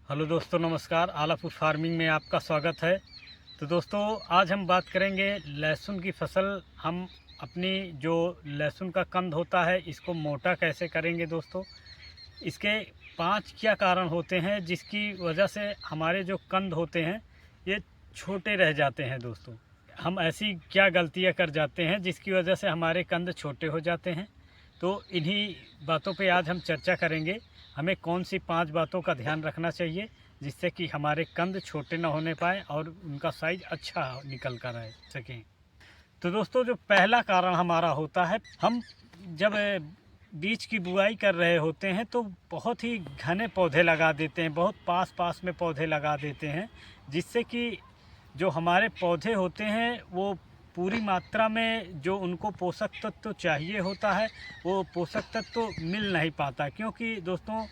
Hello दोस्तों, नमस्कार। आला फूड फार्मिंग में आपका स्वागत है। तो दोस्तों, आज हम बात करेंगे लहसुन की फसल। हम अपनी जो लहसुन का कंद होता है इसको मोटा कैसे करेंगे दोस्तों। इसके 5 क्या कारण होते हैं जिसकी वजह से हमारे जो कंद होते हैं ये छोटे रह जाते हैं दोस्तों। हम ऐसी क्या गलतियां कर जाते हैं जिसकी वजह से हमारे कंद छोटे हो जाते हैं। तो इन्हीं बातों पे आज हम चर्चा करेंगे। हमें कौन सी 5 बातों का ध्यान रखना चाहिए जिससे कि हमारे कंद छोटे ना होने पाए और उनका साइज़ अच्छा निकल कर आ सकें। तो दोस्तों, जो पहला कारण हमारा होता है, हम जब बीज की बुआई कर रहे होते हैं तो बहुत ही घने पौधे लगा देते हैं, बहुत पास पास में पौधे लगा देते हैं, जिससे कि जो हमारे पौधे होते हैं वो पूरी मात्रा में जो उनको पोषक तत्व चाहिए होता है वो पोषक तत्व मिल नहीं पाता। क्योंकि दोस्तों,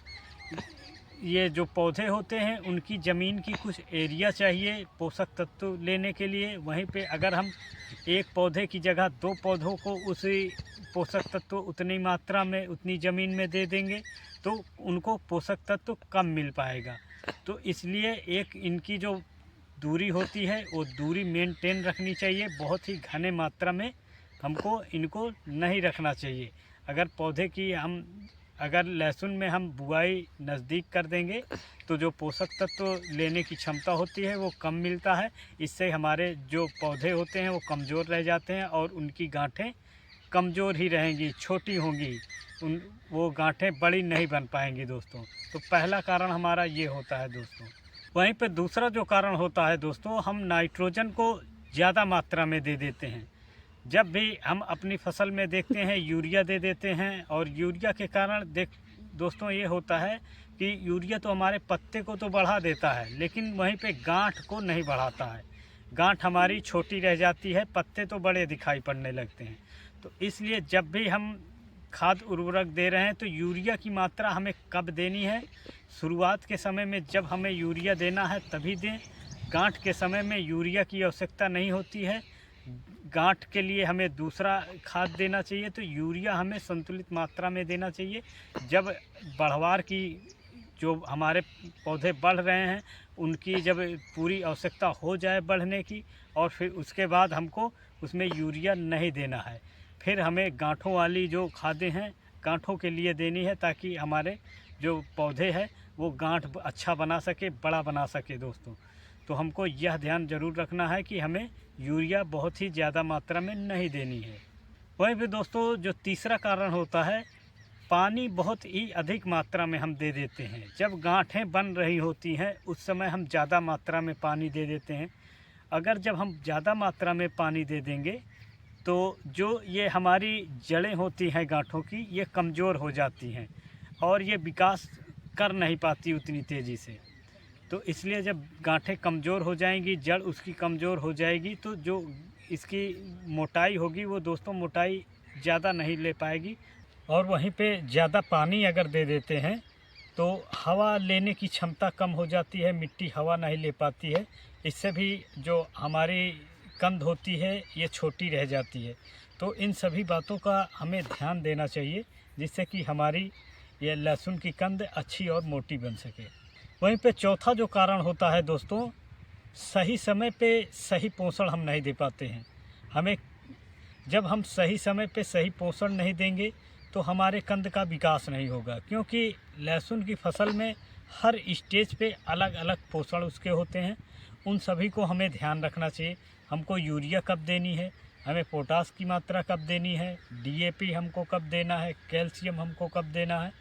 ये जो पौधे होते हैं उनकी ज़मीन की कुछ एरिया चाहिए पोषक तत्व लेने के लिए। वहीं पे अगर हम एक पौधे की जगह 2 पौधों को उसी पोषक तत्व उतनी मात्रा में उतनी ज़मीन में दे देंगे तो उनको पोषक तत्व कम मिल पाएगा। तो इसलिए एक इनकी जो दूरी होती है वो दूरी मेंटेन रखनी चाहिए। बहुत ही घने मात्रा में हमको इनको नहीं रखना चाहिए। अगर पौधे की अगर लहसुन में हम बुआई नज़दीक कर देंगे तो जो पोषक तत्व लेने की क्षमता होती है वो कम मिलता है। इससे हमारे जो पौधे होते हैं वो कमज़ोर रह जाते हैं और उनकी गांठें कमज़ोर ही रहेंगी, छोटी होंगी, वो गांठें बड़ी नहीं बन पाएंगी दोस्तों। तो पहला कारण हमारा ये होता है दोस्तों। वहीं पे दूसरा जो कारण होता है दोस्तों, हम नाइट्रोजन को ज़्यादा मात्रा में दे देते हैं। जब भी हम अपनी फसल में देखते हैं यूरिया दे देते हैं, और यूरिया के कारण दोस्तों ये होता है कि यूरिया तो हमारे पत्ते को तो बढ़ा देता है लेकिन वहीं पे गांठ को नहीं बढ़ाता है। गांठ हमारी छोटी रह जाती है, पत्ते तो बड़े दिखाई पड़ने लगते हैं। तो इसलिए जब भी हम खाद उर्वरक दे रहे हैं तो यूरिया की मात्रा हमें कब देनी है। शुरुआत के समय में जब हमें यूरिया देना है तभी दें। गांठ के समय में यूरिया की आवश्यकता नहीं होती है। गांठ के लिए हमें दूसरा खाद देना चाहिए। तो यूरिया हमें संतुलित मात्रा में देना चाहिए। जब बढ़वार की जो हमारे पौधे बढ़ रहे हैं उनकी जब पूरी आवश्यकता हो जाए बढ़ने की, और फिर उसके बाद हमको उसमें यूरिया नहीं देना है। फिर हमें गांठों वाली जो खादें हैं गांठों के लिए देनी है, ताकि हमारे जो पौधे हैं वो गांठ अच्छा बना सके, बड़ा बना सके दोस्तों। तो हमको यह ध्यान ज़रूर रखना है कि हमें यूरिया बहुत ही ज़्यादा मात्रा में नहीं देनी है। वहीं पे दोस्तों, जो तीसरा कारण होता है, पानी बहुत ही अधिक मात्रा में हम दे देते हैं। जब गांठें बन रही होती हैं उस समय हम ज़्यादा मात्रा में पानी दे देते हैं। अगर जब हम ज़्यादा मात्रा में पानी दे देंगे तो जो ये हमारी जड़ें होती हैं गांठों की, ये कमज़ोर हो जाती हैं और ये विकास कर नहीं पाती उतनी तेज़ी से। तो इसलिए जब गांठें कमज़ोर हो जाएंगी, जड़ उसकी कमज़ोर हो जाएगी, तो जो इसकी मोटाई होगी वो दोस्तों मोटाई ज़्यादा नहीं ले पाएगी। और वहीं पे ज़्यादा पानी अगर दे देते हैं तो हवा लेने की क्षमता कम हो जाती है, मिट्टी हवा नहीं ले पाती है। इससे भी जो हमारी कंद होती है ये छोटी रह जाती है। तो इन सभी बातों का हमें ध्यान देना चाहिए जिससे कि हमारी ये लहसुन की कंद अच्छी और मोटी बन सके। वहीं पे चौथा जो कारण होता है दोस्तों, सही समय पे सही पोषण हम नहीं दे पाते हैं। हमें जब हम सही समय पे सही पोषण नहीं देंगे तो हमारे कंद का विकास नहीं होगा। क्योंकि लहसुन की फसल में हर स्टेज पे अलग अलग पोषण उसके होते हैं, उन सभी को हमें ध्यान रखना चाहिए। हमको यूरिया कब देनी है, हमें पोटास की मात्रा कब देनी है, डीएपी हमको कब देना है, कैल्शियम हमको कब देना है,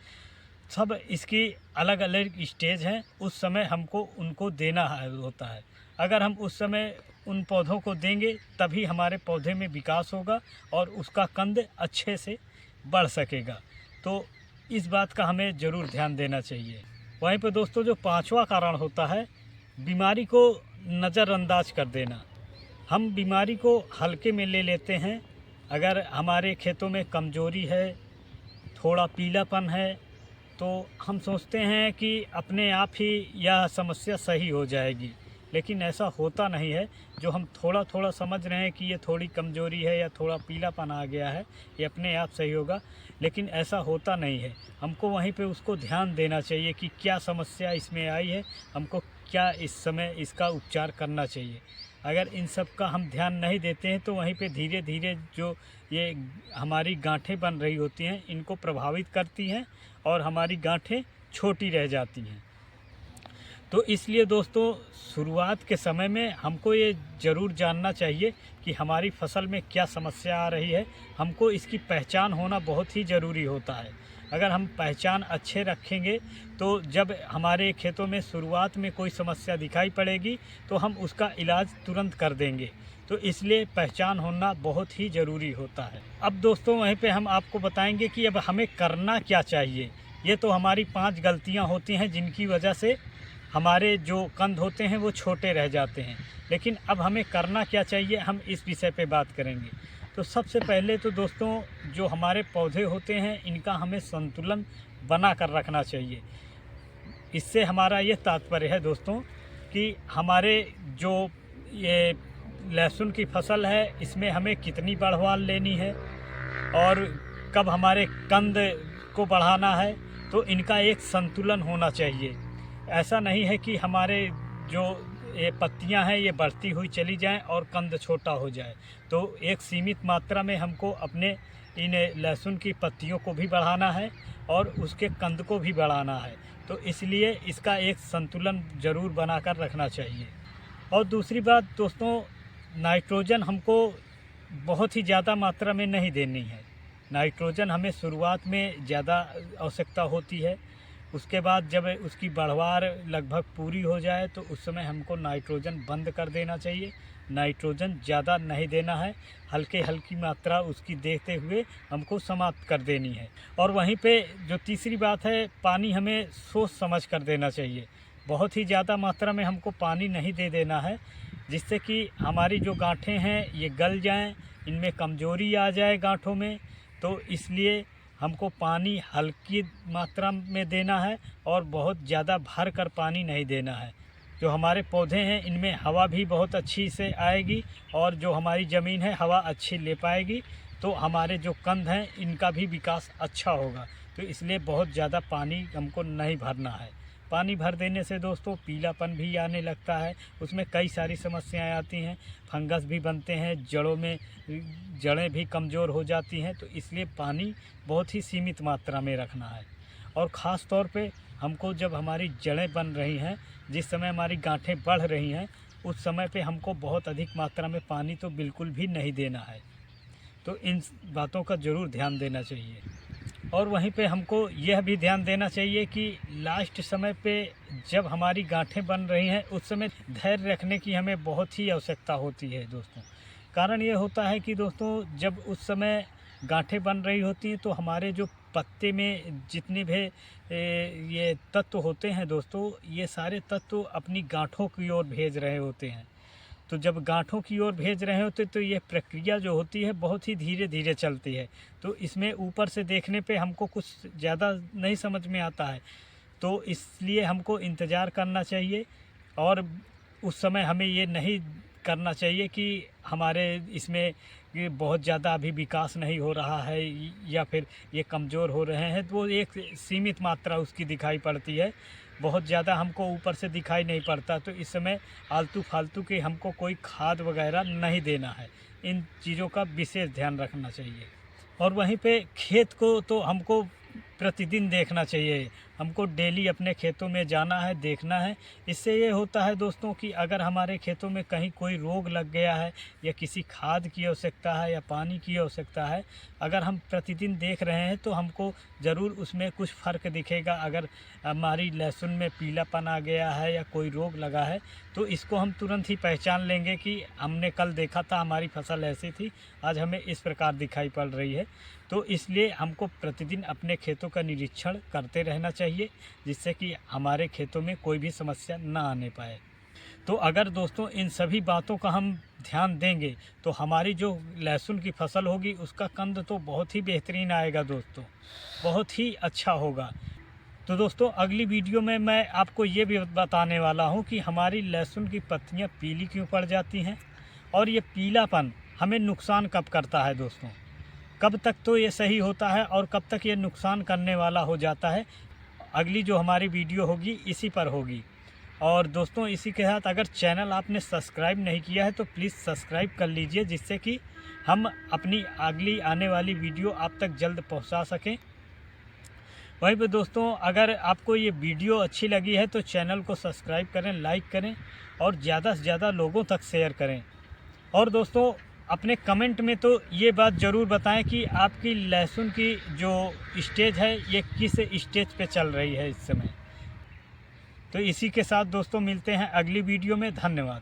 सब इसकी अलग अलग स्टेज हैं। उस समय हमको उनको देना होता है। अगर हम उस समय उन पौधों को देंगे तभी हमारे पौधे में विकास होगा और उसका कंद अच्छे से बढ़ सकेगा। तो इस बात का हमें ज़रूर ध्यान देना चाहिए। वहीं पर दोस्तों, जो पांचवा कारण होता है, बीमारी को नज़रअंदाज कर देना। हम बीमारी को हल्के में ले लेते हैं। अगर हमारे खेतों में कमज़ोरी है, थोड़ा पीलापन है, तो हम सोचते हैं कि अपने आप ही यह समस्या सही हो जाएगी। लेकिन ऐसा होता नहीं है। जो हम थोड़ा थोड़ा समझ रहे हैं कि ये थोड़ी कमज़ोरी है या थोड़ा पीलापन आ गया है, ये अपने आप सही होगा, लेकिन ऐसा होता नहीं है। हमको वहीं पे उसको ध्यान देना चाहिए कि क्या समस्या इसमें आई है, हमको क्या इस समय इसका उपचार करना चाहिए। अगर इन सब का हम ध्यान नहीं देते हैं तो वहीं पे धीरे धीरे जो ये हमारी गांठें बन रही होती हैं इनको प्रभावित करती हैं और हमारी गांठें छोटी रह जाती हैं। तो इसलिए दोस्तों शुरुआत के समय में हमको ये ज़रूर जानना चाहिए कि हमारी फसल में क्या समस्या आ रही है। हमको इसकी पहचान होना बहुत ही ज़रूरी होता है। अगर हम पहचान अच्छे रखेंगे तो जब हमारे खेतों में शुरुआत में कोई समस्या दिखाई पड़ेगी तो हम उसका इलाज तुरंत कर देंगे। तो इसलिए पहचान होना बहुत ही ज़रूरी होता है। अब दोस्तों वहीं पे हम आपको बताएंगे कि अब हमें करना क्या चाहिए। ये तो हमारी 5 गलतियां होती हैं जिनकी वजह से हमारे जो कंद होते हैं वो छोटे रह जाते हैं। लेकिन अब हमें करना क्या चाहिए, हम इस विषय पे बात करेंगे। तो सबसे पहले तो दोस्तों जो हमारे पौधे होते हैं इनका हमें संतुलन बना कर रखना चाहिए। इससे हमारा ये तात्पर्य है दोस्तों कि हमारे जो ये लहसुन की फसल है इसमें हमें कितनी बढ़वाल लेनी है और कब हमारे कंद को बढ़ाना है, तो इनका एक संतुलन होना चाहिए। ऐसा नहीं है कि हमारे जो ये पत्तियां हैं ये बढ़ती हुई चली जाएं और कंद छोटा हो जाए। तो एक सीमित मात्रा में हमको अपने इन लहसुन की पत्तियों को भी बढ़ाना है और उसके कंद को भी बढ़ाना है। तो इसलिए इसका एक संतुलन ज़रूर बनाकर रखना चाहिए। और दूसरी बात दोस्तों, नाइट्रोजन हमको बहुत ही ज़्यादा मात्रा में नहीं देनी है। नाइट्रोजन हमें शुरुआत में ज़्यादा आवश्यकता होती है। उसके बाद जब उसकी बढ़वार लगभग पूरी हो जाए तो उस समय हमको नाइट्रोजन बंद कर देना चाहिए। नाइट्रोजन ज़्यादा नहीं देना है, हल्की मात्रा उसकी देते हुए हमको समाप्त कर देनी है। और वहीं पे जो तीसरी बात है, पानी हमें सोच समझ कर देना चाहिए। बहुत ही ज़्यादा मात्रा में हमको पानी नहीं दे देना है जिससे कि हमारी जो गांठें हैं ये गल जाएं, इनमें कमज़ोरी आ जाए गांठों में। तो इसलिए हमको पानी हल्की मात्रा में देना है और बहुत ज़्यादा भर कर पानी नहीं देना है। जो हमारे पौधे हैं इनमें हवा भी बहुत अच्छी से आएगी और जो हमारी ज़मीन है हवा अच्छी ले पाएगी, तो हमारे जो कंद हैं इनका भी विकास अच्छा होगा। तो इसलिए बहुत ज़्यादा पानी हमको नहीं भरना है। पानी भर देने से दोस्तों पीलापन भी आने लगता है, उसमें कई सारी समस्याएं आती हैं, फंगस भी बनते हैं, जड़ों में जड़ें भी कमज़ोर हो जाती हैं। तो इसलिए पानी बहुत ही सीमित मात्रा में रखना है। और ख़ास तौर पे हमको जब हमारी जड़ें बन रही हैं, जिस समय हमारी गांठें बढ़ रही हैं, उस समय पे हमको बहुत अधिक मात्रा में पानी तो बिल्कुल भी नहीं देना है। तो इन बातों का ज़रूर ध्यान देना चाहिए। और वहीं पे हमको यह भी ध्यान देना चाहिए कि लास्ट समय पे जब हमारी गांठें बन रही हैं उस समय धैर्य रखने की हमें बहुत ही आवश्यकता होती है दोस्तों। कारण ये होता है कि दोस्तों जब उस समय गांठें बन रही होती हैं तो हमारे जो पत्ते में जितने भी ये तत्व होते हैं दोस्तों, ये सारे तत्व अपनी गांठों की ओर भेज रहे होते हैं। तो जब गांठों की ओर भेज रहे होते तो ये प्रक्रिया जो होती है बहुत ही धीरे धीरे चलती है। तो इसमें ऊपर से देखने पे हमको कुछ ज़्यादा नहीं समझ में आता है, तो इसलिए हमको इंतज़ार करना चाहिए। और उस समय हमें ये नहीं करना चाहिए कि हमारे इसमें ये बहुत ज़्यादा अभी विकास नहीं हो रहा है या फिर ये कमज़ोर हो रहे हैं। तो वो एक सीमित मात्रा उसकी दिखाई पड़ती है, बहुत ज़्यादा हमको ऊपर से दिखाई नहीं पड़ता। तो इस समय आलतू फालतू के हमको कोई खाद वगैरह नहीं देना है। इन चीज़ों का विशेष ध्यान रखना चाहिए। और वहीं पे खेत को तो हमको प्रतिदिन देखना चाहिए। हमको डेली अपने खेतों में जाना है, देखना है। इससे ये होता है दोस्तों कि अगर हमारे खेतों में कहीं कोई रोग लग गया है या किसी खाद की आवश्यकता है या पानी की आवश्यकता है, अगर हम प्रतिदिन देख रहे हैं तो हमको ज़रूर उसमें कुछ फ़र्क दिखेगा। अगर हमारी लहसुन में पीलापन आ गया है या कोई रोग लगा है तो इसको हम तुरंत ही पहचान लेंगे कि हमने कल देखा था हमारी फसल ऐसी थी, आज हमें इस प्रकार दिखाई पड़ रही है। तो इसलिए हमको प्रतिदिन अपने खेतों का निरीक्षण करते रहना चाहिए जिससे कि हमारे खेतों में कोई भी समस्या ना आने पाए। तो अगर दोस्तों इन सभी बातों का हम ध्यान देंगे तो हमारी जो लहसुन की फसल होगी उसका कंद तो बहुत ही बेहतरीन आएगा दोस्तों, बहुत ही अच्छा होगा। तो दोस्तों अगली वीडियो में मैं आपको ये भी बताने वाला हूँ कि हमारी लहसुन की पत्तियाँ पीली क्यों पड़ जाती हैं और ये पीलापन हमें नुकसान कब करता है दोस्तों, कब तक तो ये सही होता है और कब तक ये नुकसान करने वाला हो जाता है। अगली जो हमारी वीडियो होगी इसी पर होगी। और दोस्तों इसी के साथ अगर चैनल आपने सब्सक्राइब नहीं किया है तो प्लीज़ सब्सक्राइब कर लीजिए, जिससे कि हम अपनी अगली आने वाली वीडियो आप तक जल्द पहुंचा सकें। वहीं पर दोस्तों अगर आपको ये वीडियो अच्छी लगी है तो चैनल को सब्सक्राइब करें, लाइक करें और ज़्यादा से ज़्यादा लोगों तक शेयर करें। और दोस्तों अपने कमेंट में तो ये बात ज़रूर बताएं कि आपकी लहसुन की जो स्टेज है ये किस स्टेज पे चल रही है इस समय। तो इसी के साथ दोस्तों मिलते हैं अगली वीडियो में। धन्यवाद।